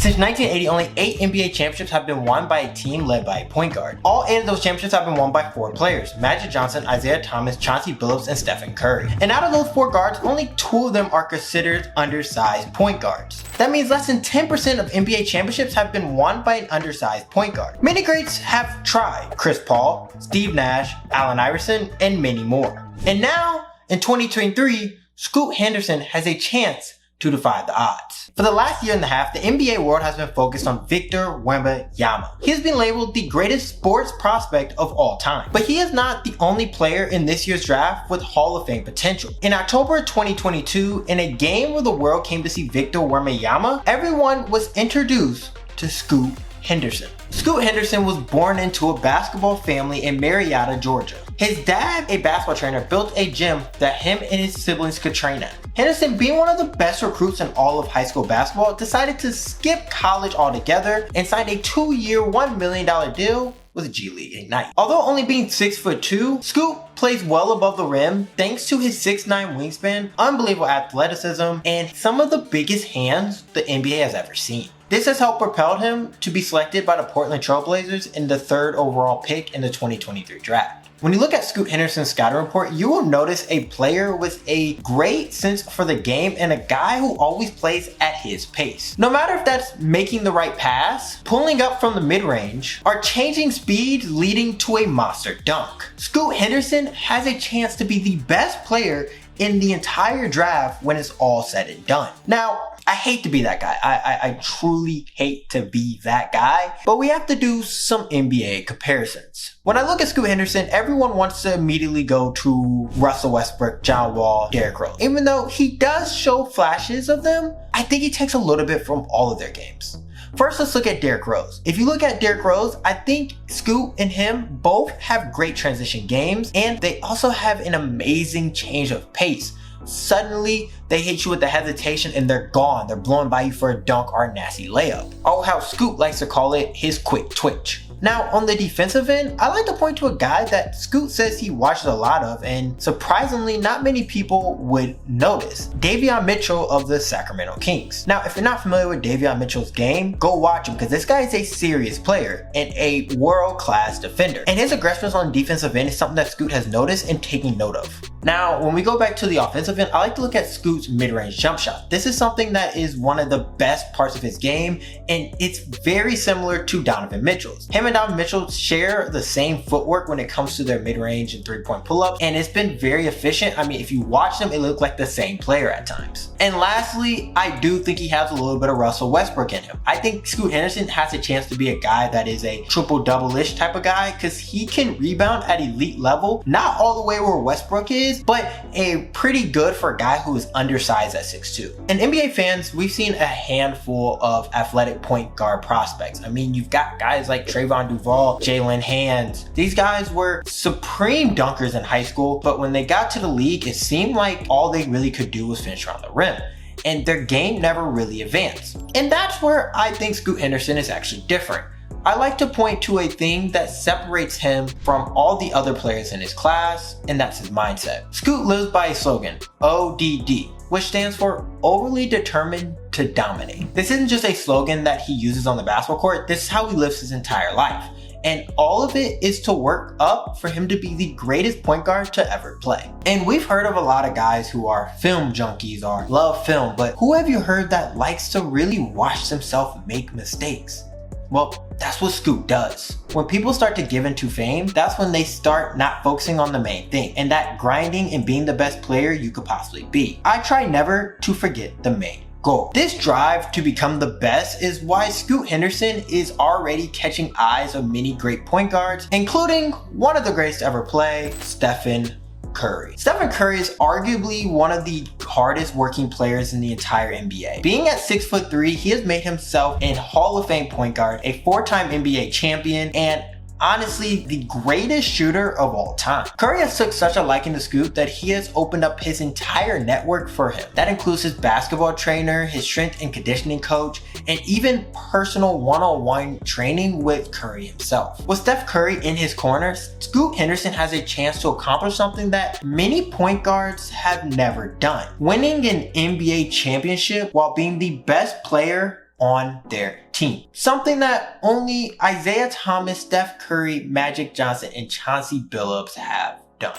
Since 1980, only 8 NBA championships have been won by a team led by a point guard. All 8 of those championships have been won by 4 players: Magic Johnson, Isaiah Thomas, Chauncey Billups, and Stephen Curry. And out of those 4 guards, only 2 of them are considered undersized point guards. That means less than 10% of NBA championships have been won by an undersized point guard. Many greats have tried: Chris Paul, Steve Nash, Allen Iverson, and many more. And now, in 2023, Scoot Henderson has a chance to defy the odds. For the last year and a half, the NBA world has been focused on Victor Wembanyama. He has been labeled the greatest sports prospect of all time. But he is not the only player in this year's draft with Hall of Fame potential. In October 2022, in a game where the world came to see Victor Wembanyama, everyone was introduced to Scoot Henderson. Scoot Henderson was born into a basketball family in Marietta, Georgia. His dad, a basketball trainer, built a gym that him and his siblings could train at. Henderson, being one of the best recruits in all of high school basketball, decided to skip college altogether and signed a 2-year, $1 million deal with G League Ignite. Although only being 6'2", Scoot plays well above the rim thanks to his 6'9" wingspan, unbelievable athleticism, and some of the biggest hands the NBA has ever seen. This has helped propel him to be selected by the Portland Trail Blazers in the 3rd overall pick in the 2023 draft. When you look at Scoot Henderson's scouting report, you will notice a player with a great sense for the game and a guy who always plays at his pace. No matter if that's making the right pass, pulling up from the mid-range, or changing speed leading to a monster dunk, Scoot Henderson has a chance to be the best player in the entire draft when it's all said and done. Now, I hate to be that guy. I truly hate to be that guy, but we have to do some NBA comparisons. When I look at Scoot Henderson, everyone wants to immediately go to Russell Westbrook, John Wall, Derrick Rose. Even though he does show flashes of them, I think he takes a little bit from all of their games. First, let's look at Derrick Rose. If you look at Derrick Rose, I think Scoot and him both have great transition games, and they also have an amazing change of pace. Suddenly, they hit you with the hesitation and they're gone. They're blowing by you for a dunk or a nasty layup. Or how Scoot likes to call it, his quick twitch. Now, on the defensive end, I like to point to a guy that Scoot says he watches a lot of, and surprisingly, not many people would notice: Davion Mitchell of the Sacramento Kings. Now, if you're not familiar with Davion Mitchell's game, go watch him, because this guy is a serious player and a world-class defender. And his aggressiveness on the defensive end is something that Scoot has noticed and taken note of. Now, when we go back to the offensive end, I like to look at Scoot's mid-range jump shot. This is something that is one of the best parts of his game, and it's very similar to Donovan Mitchell's. Him and Donovan Mitchell share the same footwork when it comes to their mid-range and 3-point pull-ups, and it's been very efficient. I mean, if you watch them, it looks like the same player at times. And lastly, I do think he has a little bit of Russell Westbrook in him. I think Scoot Henderson has a chance to be a guy that is a triple-double-ish type of guy, because he can rebound at elite level, not all the way where Westbrook is, but a pretty good for a guy who is undersized at 6'2". And NBA fans, we've seen a handful of athletic point guard prospects. I mean, you've got guys like Trayvon Duval, Jalen Hands. These guys were supreme dunkers in high school, but when they got to the league, it seemed like all they really could do was finish around the rim, and their game never really advanced. And that's where I think Scoot Henderson is actually different. I like to point to a thing that separates him from all the other players in his class, and that's his mindset. Scoot lives by a slogan, ODD, which stands for overly determined to dominate. This isn't just a slogan that he uses on the basketball court, this is how he lives his entire life. And all of it is to work up for him to be the greatest point guard to ever play. And we've heard of a lot of guys who are film junkies or love film, but who have you heard that likes to really watch themselves make mistakes? Well, that's what Scoot does. When people start to give into fame, that's when they start not focusing on the main thing, and that grinding and being the best player you could possibly be. I try never to forget the main goal. This drive to become the best is why Scoot Henderson is already catching eyes of many great point guards, including one of the greatest to ever play, Stephen Curry. Stephen Curry is arguably one of the hardest working players in the entire NBA. Being at 6'3", he has made himself a Hall of Fame point guard, a 4-time NBA champion, and honestly the greatest shooter of all time. Curry has took such a liking to Scoot that he has opened up his entire network for him. That includes his basketball trainer, his strength and conditioning coach, and even personal one-on-one training with Curry himself. With Steph Curry in his corner, Scoot Henderson has a chance to accomplish something that many point guards have never done: winning an NBA championship while being the best player on their team. Something that only Isaiah Thomas, Steph Curry, Magic Johnson, and Chauncey Billups have done.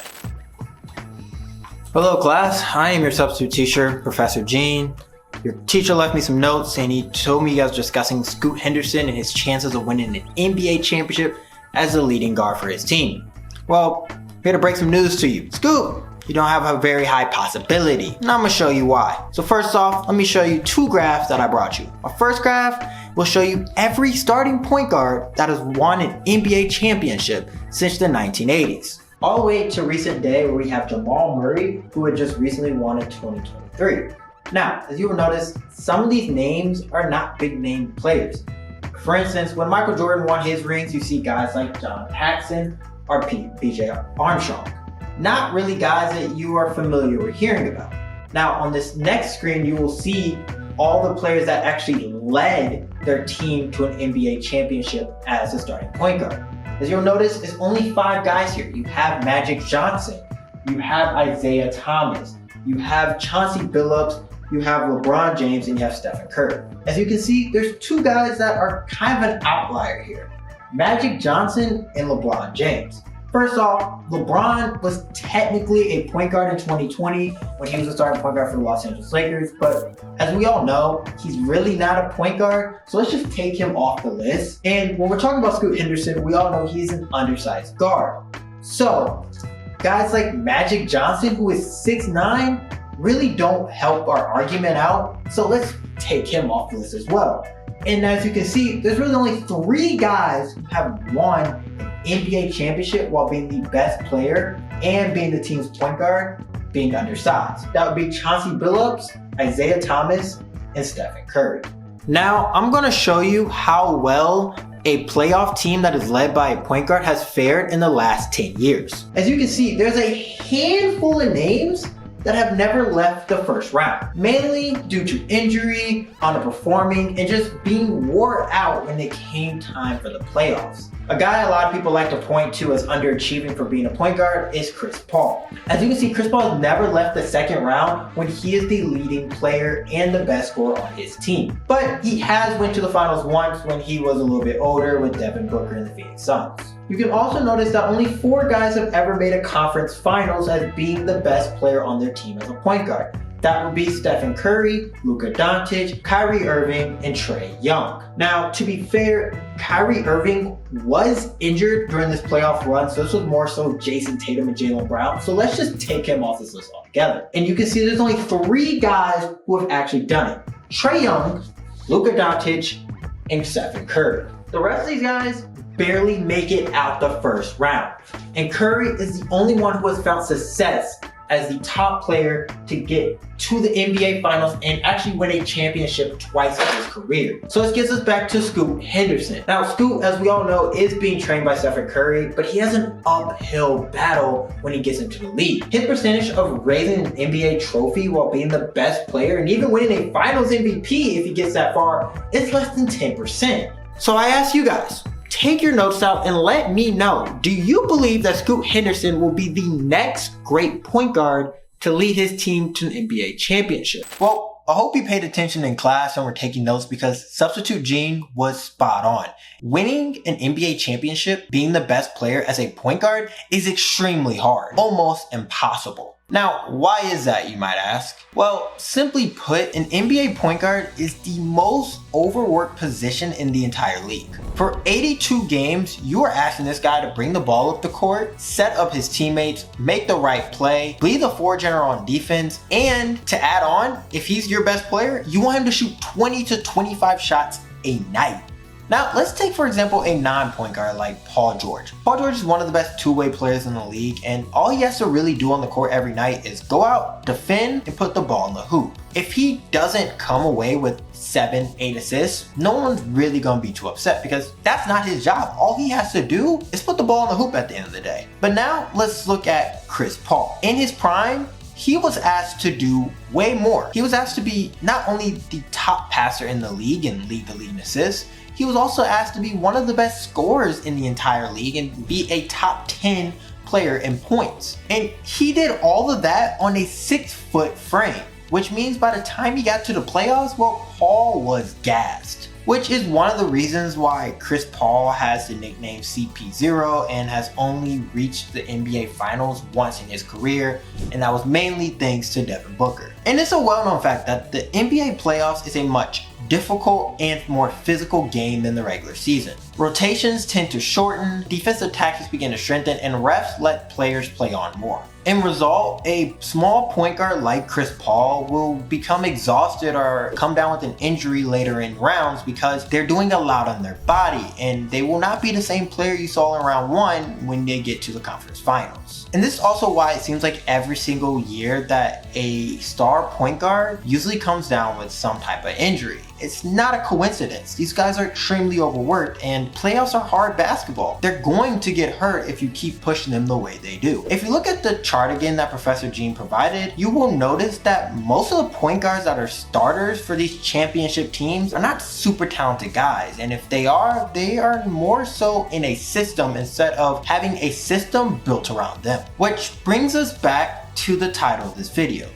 Hello class, I am your substitute teacher, Professor Gene. Your teacher left me some notes and he told me you guys were discussing Scoot Henderson and his chances of winning an NBA championship as the leading guard for his team. Well, here to break some news to you. Scoot, you don't have a very high possibility, and I'm gonna show you why. So first off, let me show you two graphs that I brought you. Our first graph will show you every starting point guard that has won an NBA championship since the 1980s. All the way to recent day where we have Jamal Murray, who had just recently won in 2023. Now, as you will notice, some of these names are not big name players. For instance, when Michael Jordan won his rings, you see guys like John Paxson or PJ Armstrong. Not really guys that you are familiar with hearing about. Now, on this next screen, you will see all the players that actually led their team to an NBA championship as a starting point guard. As you'll notice, it's only 5 guys here. You have Magic Johnson, you have Isaiah Thomas, you have Chauncey Billups, you have LeBron James, and you have Stephen Curry. As you can see, there's 2 guys that are kind of an outlier here. Magic Johnson and LeBron James. First off, LeBron was technically a point guard in 2020 when he was a starting point guard for the Los Angeles Lakers, but as we all know, he's really not a point guard, so let's just take him off the list. And when we're talking about Scoot Henderson, we all know he's an undersized guard. So, guys like Magic Johnson, who is 6'9", really don't help our argument out, so let's take him off the list as well. And as you can see, there's really only 3 guys who have won an NBA championship while being the best player and being the team's point guard, being undersized. That would be Chauncey Billups, Isaiah Thomas, and Stephen Curry. Now, I'm going to show you how well a playoff team that is led by a point guard has fared in the last 10 years. As you can see, there's a handful of names that have never left the first round, mainly due to injury, underperforming, and just being wore out when it came time for the playoffs. A guy a lot of people like to point to as underachieving for being a point guard is Chris Paul. As you can see, Chris Paul has never left the second round when he is the leading player and the best scorer on his team. But he has went to the finals once when he was a little bit older with Devin Booker and the Phoenix Suns. You can also notice that only 4 guys have ever made a conference finals as being the best player on their team as a point guard. That would be Stephen Curry, Luka Doncic, Kyrie Irving, and Trae Young. Now, to be fair, Kyrie Irving was injured during this playoff run, so this was more so Jason Tatum and Jaylen Brown. So let's just take him off this list altogether. And you can see there's only 3 guys who have actually done it. Trae Young, Luka Doncic, and Stephen Curry. The rest of these guys barely make it out the first round. And Curry is the only one who has found success as the top player to get to the NBA Finals and actually win a championship twice in his career. So this gets us back to Scoot Henderson. Now Scoot, as we all know, is being trained by Stephen Curry, but he has an uphill battle when he gets into the league. His percentage of raising an NBA trophy while being the best player and even winning a Finals MVP if he gets that far is less than 10%. So I ask you guys, take your notes out and let me know, do you believe that Scoot Henderson will be the next great point guard to lead his team to an NBA championship? Well, I hope you paid attention in class and were taking notes because Substitute Gene was spot on. Winning an NBA championship, being the best player as a point guard, is extremely hard, almost impossible. Now, why is that, you might ask? Well, simply put, an NBA point guard is the most overworked position in the entire league. For 82 games, you are asking this guy to bring the ball up the court, set up his teammates, make the right play, be the floor general on defense, and to add on, if he's your best player, you want him to shoot 20 to 25 shots a night. Now, let's take, for example, a non-point guard like Paul George. Paul George is one of the best two-way players in the league, and all he has to really do on the court every night is go out, defend, and put the ball in the hoop. If he doesn't come away with 7, 8 assists, no one's really gonna be too upset because that's not his job. All he has to do is put the ball in the hoop at the end of the day. But now, let's look at Chris Paul. In his prime, he was asked to do way more. He was asked to be not only the top passer in the league and lead the league in assists, he was also asked to be one of the best scorers in the entire league and be a top 10 player in points. And he did all of that on a 6-foot frame. which means by the time he got to the playoffs, well, Paul was gassed. Which is one of the reasons why Chris Paul has the nickname CP0 and has only reached the NBA Finals once in his career, and that was mainly thanks to Devin Booker. And it's a well-known fact that the NBA playoffs is a much difficult and more physical game than the regular season. Rotations tend to shorten, defensive tactics begin to strengthen, and refs let players play on more. In result, a small point guard like Chris Paul will become exhausted or come down with an injury later in rounds because they're doing a lot on their body, and they will not be the same player you saw in round 1 when they get to the conference finals. And this is also why it seems like every single year that a star point guard usually comes down with some type of injury. It's not a coincidence. These guys are extremely overworked, and playoffs are hard basketball. They're going to get hurt if you keep pushing them the way they do. If you look at the chart again that Professor Gene provided, you will notice that most of the point guards that are starters for these championship teams are not super talented guys. And if they are more so in a system instead of having a system built around them. Which brings us back to the title of this video.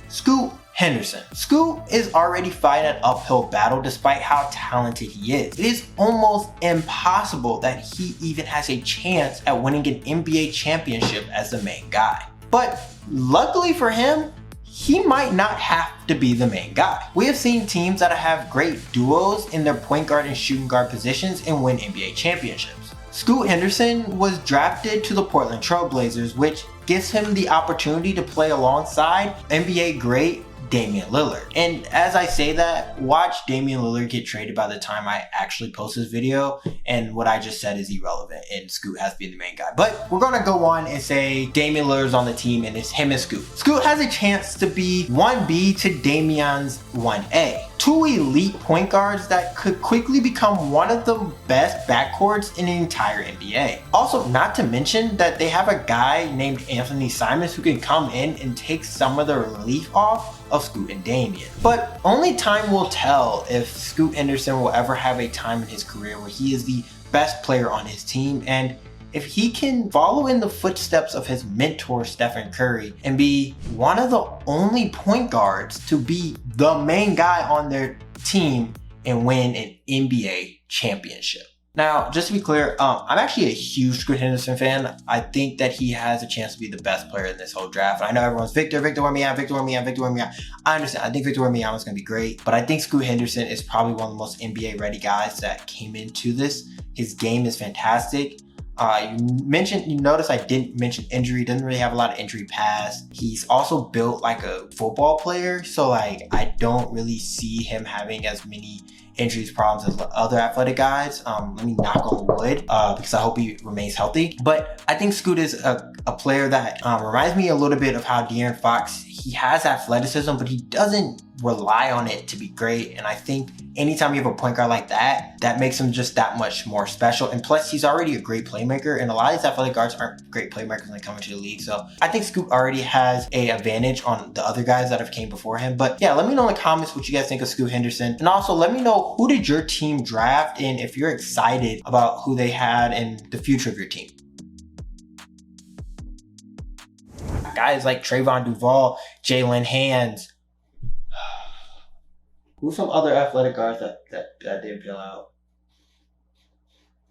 Scoot Henderson. Scoot is already fighting an uphill battle despite how talented he is. It is almost impossible that he even has a chance at winning an NBA championship as the main guy. But luckily for him, he might not have to be the main guy. We have seen teams that have great duos in their point guard and shooting guard positions and win NBA championships. Scoot Henderson was drafted to the Portland Trail Blazers, which gives him the opportunity to play alongside NBA great Damian Lillard. And as I say that, watch Damian Lillard get traded by the time I actually post this video, and what I just said is irrelevant and Scoot has to be the main guy. But we're gonna go on and say Damian Lillard's on the team and it's him and Scoot. Scoot has a chance to be 1B to Damian's 1A. Two elite point guards that could quickly become one of the best backcourts in the entire NBA. Also, not to mention that they have a guy named Anthony Simons who can come in and take some of the relief off of Scoot and Damian. But only time will tell if Scoot Henderson will ever have a time in his career where he is the best player on his team, and if he can follow in the footsteps of his mentor Stephen Curry and be one of the only point guards to be the main guy on their team and win an NBA championship. Now, just to be clear, I'm actually a huge Scoot Henderson fan. I think that he has a chance to be the best player in this whole draft. I know everyone's Victor Wembanyama. I understand. I think Victor Wembanyama is going to be great, but I think Scoot Henderson is probably one of the most NBA ready guys that came into this. His game is fantastic. You notice I didn't mention injury. Doesn't really have a lot of injury past. He's also built like a football player, so like I don't really see him having as many injuries problems as other athletic guys. Let me knock on wood because I hope he remains healthy. But I think Scoot is a player that reminds me a little bit of how De'Aaron Fox. He has athleticism, but he doesn't rely on it to be great. And I think anytime you have a point guard like that, that makes him just that much more special. And plus, he's already a great playmaker, and a lot of these athletic guards aren't great playmakers when they come into the league. So I think Scoot already has an advantage on the other guys that have came before him. But yeah, let me know in the comments what you guys think of Scoot Henderson. And also let me know, who did your team draft, and if you're excited about who they had and the future of your team. Guys like Trayvon Duval, Jalen Hands. Who's some other athletic guards that didn't fill out?